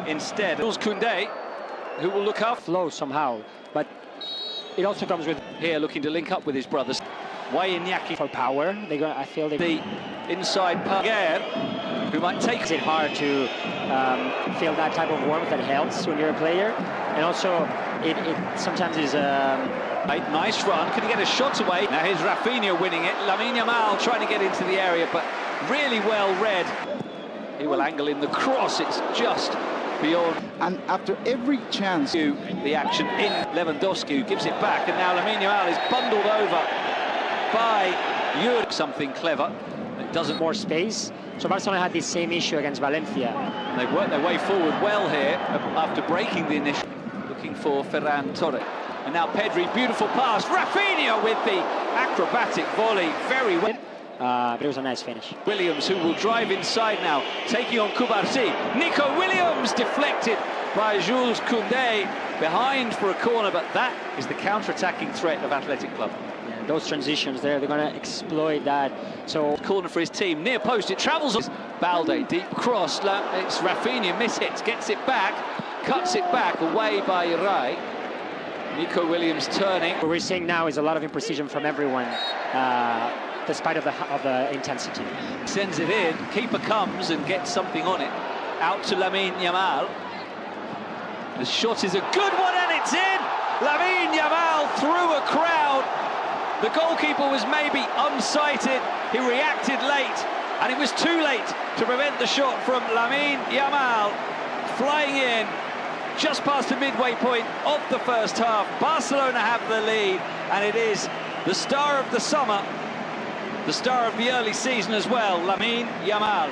instead. Koundé, who will look up. Flow somehow, but it also comes with Here looking to link up with his brothers. Iñaki for power. I feel they the inside pass, who might take it hard to feel that type of warmth that helps when you're a player, and also it sometimes is nice run. Can he get a shot away? Now here's Rafinha winning it. Lamine Yamal trying to get into the area, but really well read. He will angle in the cross. It's just beyond. And after every chance, the action in Lewandowski, who gives it back, and now Lamine Yamal is bundled over by Jurg. Something clever. It doesn't more space. So Barcelona had this same issue against Valencia. And they've worked their way forward well here after breaking the initial. Looking for Ferran Torres. And now Pedri, beautiful pass. Rafinha with the acrobatic volley, very well. But it was a nice finish. Williams, who will drive inside now, taking on Kubarsi. Nico Williams deflected by Jules Koundé, behind for a corner, but that is the counter-attacking threat of Athletic Club. Yeah, those transitions there, they're going to exploit that. So corner for his team, near post, it travels. Balde, deep cross, it's Rafinha, miss-hits, gets it back, cuts it back, away by Rai. Nico Williams turning. What we're seeing now is a lot of imprecision from everyone, despite of the intensity. Sends it in, keeper comes and gets something on it. Out to Lamine Yamal. The shot is a good one and it's in! Lamine Yamal through a crowd. The goalkeeper was maybe unsighted. He reacted late, and it was too late to prevent the shot from Lamine Yamal. Flying in just past the midway point of the first half. Barcelona have the lead, and it is the star of the summer, the star of the early season as well, Lamine Yamal.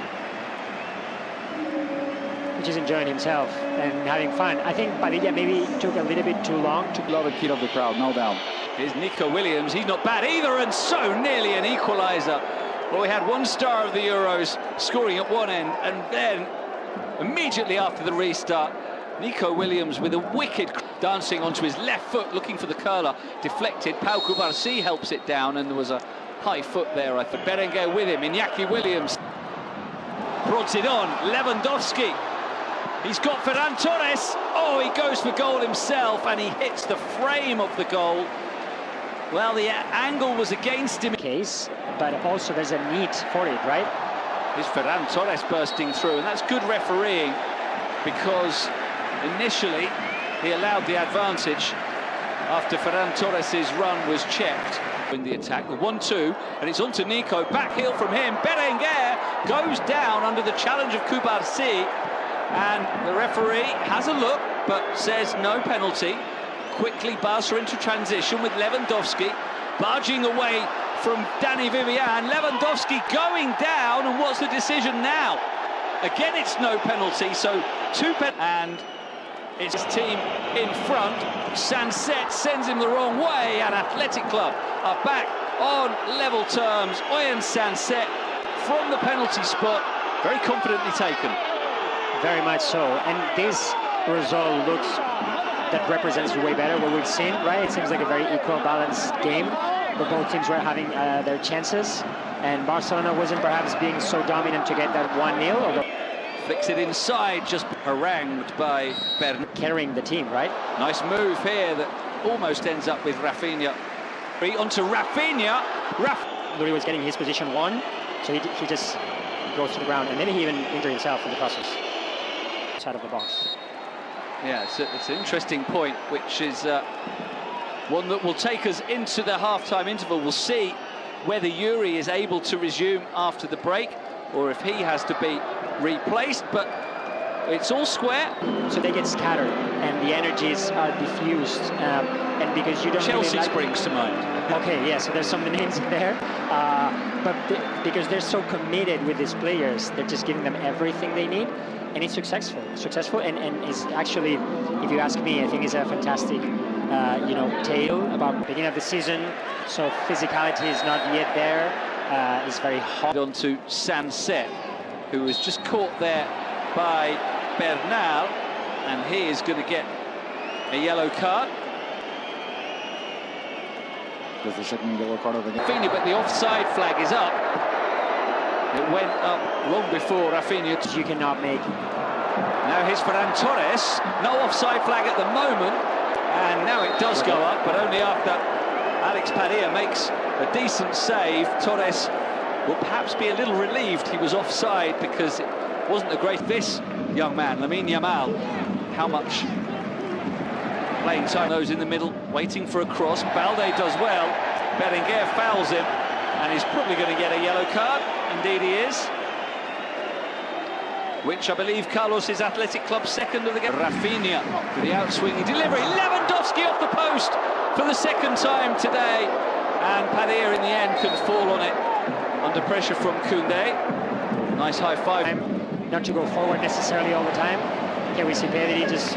Which is enjoying himself and having fun. I think Padilla maybe took a little bit too long to love the kid of the crowd, no doubt. Here's Nico Williams, he's not bad either, and so nearly an equaliser. Well, we had one star of the Euros scoring at one end, and then immediately after the restart, Nico Williams with a wicked dancing onto his left foot, looking for the curler, deflected. Pau Kubarsi helps it down, and there was a high foot there, I think. Berenguer with him, Iñaki Williams prods it on, Lewandowski. He's got Ferran Torres. Oh, he goes for goal himself, and he hits the frame of the goal. Well, the angle was against him. Case, but also there's a need for it, right? Here's Ferran Torres bursting through, and that's good refereeing, because initially he allowed the advantage after Ferran Torres' run was checked. In the attack, the 1-2, and it's on to Nico. Back heel from him. Berenguer goes down under the challenge of Kubarsi, and the referee has a look, but says no penalty. Quickly Barca into transition with Lewandowski, barging away from Dani Vivian. Lewandowski going down, and what's the decision now? Again, it's no penalty, so and it's his team in front. Sanset sends him the wrong way, and Athletic Club are back on level terms. Oyan Sanset from the penalty spot, very confidently taken. Very much so, and this result looks that represents way better what we've seen, right? It seems like a very equal, balanced game, where both teams were having their chances, and Barcelona wasn't perhaps being so dominant to get that 1-0. Although flicks it inside, just harangued by Bern. Carrying the team, right? Nice move here that almost ends up with Rafinha. Onto Rafinha. Luri was getting his position one, so he just goes to the ground, and maybe he even injured himself in the process. Out of the box. Yeah, it's an interesting point, which is one that will take us into the half-time interval. We'll see whether Yuri is able to resume after the break, or if he has to be replaced, but it's all square. So they get scattered, and the energies are diffused, and because you don't Chelsea really springs to mind. Okay, yeah, so there's some names in there, but because they're so committed with these players, they're just giving them everything they need, and it's successful, and is actually, if you ask me, I think it's a fantastic, tale about the beginning of the season. So physicality is not yet there. It's very hot. On to Sanset, who was just caught there by Bernal, and he is going to get a yellow card. There's the second yellow card of the game. Rafinha, but the offside flag is up. It went up long before Rafinha. You cannot make Now here's Ferran Torres. No offside flag at the moment. And now it does go up, but only after Alex Padilla makes a decent save. Torres will perhaps be a little relieved he was offside because it wasn't a great... This young man, Lamine Yamal, how much playing time? Those in the middle, waiting for a cross. Balde does well. Berenguer fouls him, and he's probably going to get a yellow card. Indeed he is. Which I believe Carlos is Athletic Club's second of the game. Rafinha with the outswinging delivery. Lewandowski off the post for the second time today. And Padilla in the end can fall on it under pressure from Koundé. Nice high five. Not to go forward necessarily all the time. Here we see Pedri just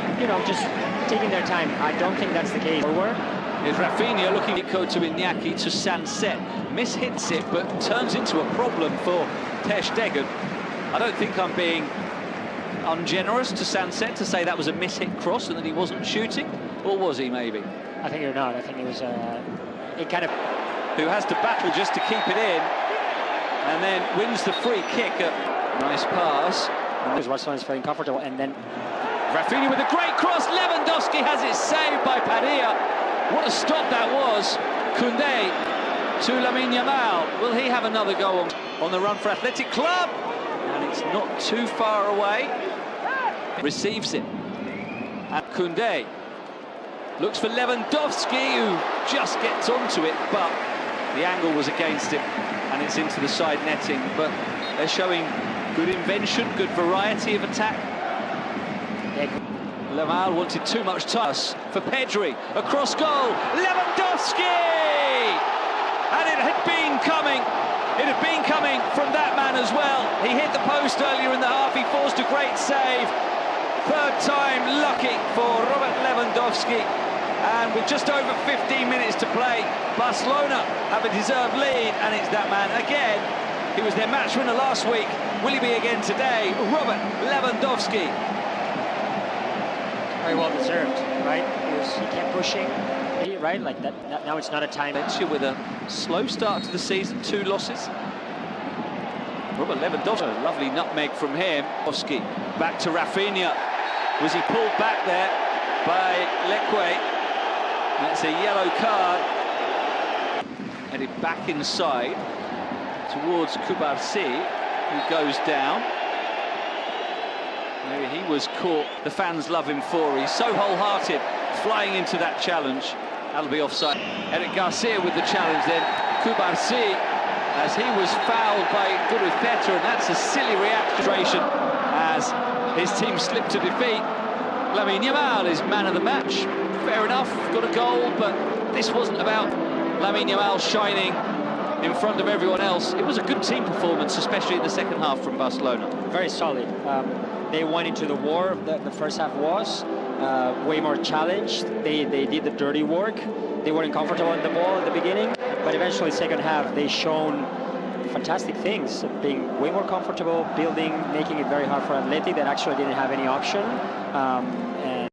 taking their time. I don't think that's the case. Forward. Here's Rafinha looking to Iñaki to Sanset. Mishits it, but turns into a problem for Ter Stegen. I don't think I'm being ungenerous to Sanset to say that was a mishit cross and that he wasn't shooting, or was he maybe? I think you're not. I think it was it kind of... Who has to battle just to keep it in, and then wins the free kick. Nice pass. Because Barcelona is feeling comfortable, and then... Rafinha with a great cross. Lewandowski has it saved by Padilla. What a stop that was. Koundé to Lamine Yamal. Will he have another go on the run for Athletic Club? And it's not too far away. Receives it. And Koundé looks for Lewandowski, who just gets onto it, but the angle was against him, and it's into the side netting. But they're showing good invention, good variety of attack. Lamal wanted too much time for Pedri. Across goal, Lewandowski! And it had been coming. It had been coming from that man as well. He hit the post earlier in the half. He forced a great save. Third time lucky for Robert Lewandowski. And with just over 15 minutes to play, Barcelona have a deserved lead. And it's that man again. He was their match winner last week. Will he be again today? Robert Lewandowski. Very well deserved, right? He kept pushing, right? Like that. Now it's not a time. With a slow start to the season, 2 losses. Robert Lewandowski, a lovely nutmeg from him. Lewandowski back to Rafinha. Was he pulled back there by Leque? That's a yellow card. Headed back inside towards Kubarsi, who goes down. Maybe he was caught. The fans love him for. He's so wholehearted, flying into that challenge. That'll be offside. Eric Garcia with the challenge then. Kubarsi, as he was fouled by Guruzeta, and that's a silly reaction as his team slipped to defeat. Lamine Yamal is man of the match. Fair enough, got a goal, but this wasn't about Lamine Yamal shining in front of everyone else. It was a good team performance, especially in the second half from Barcelona. Very solid. They went into the war. The first half was way more challenged. They did the dirty work. They weren't comfortable in the ball at the beginning, but eventually second half they shown fantastic things, being way more comfortable, building, making it very hard for Atleti that actually didn't have any option. And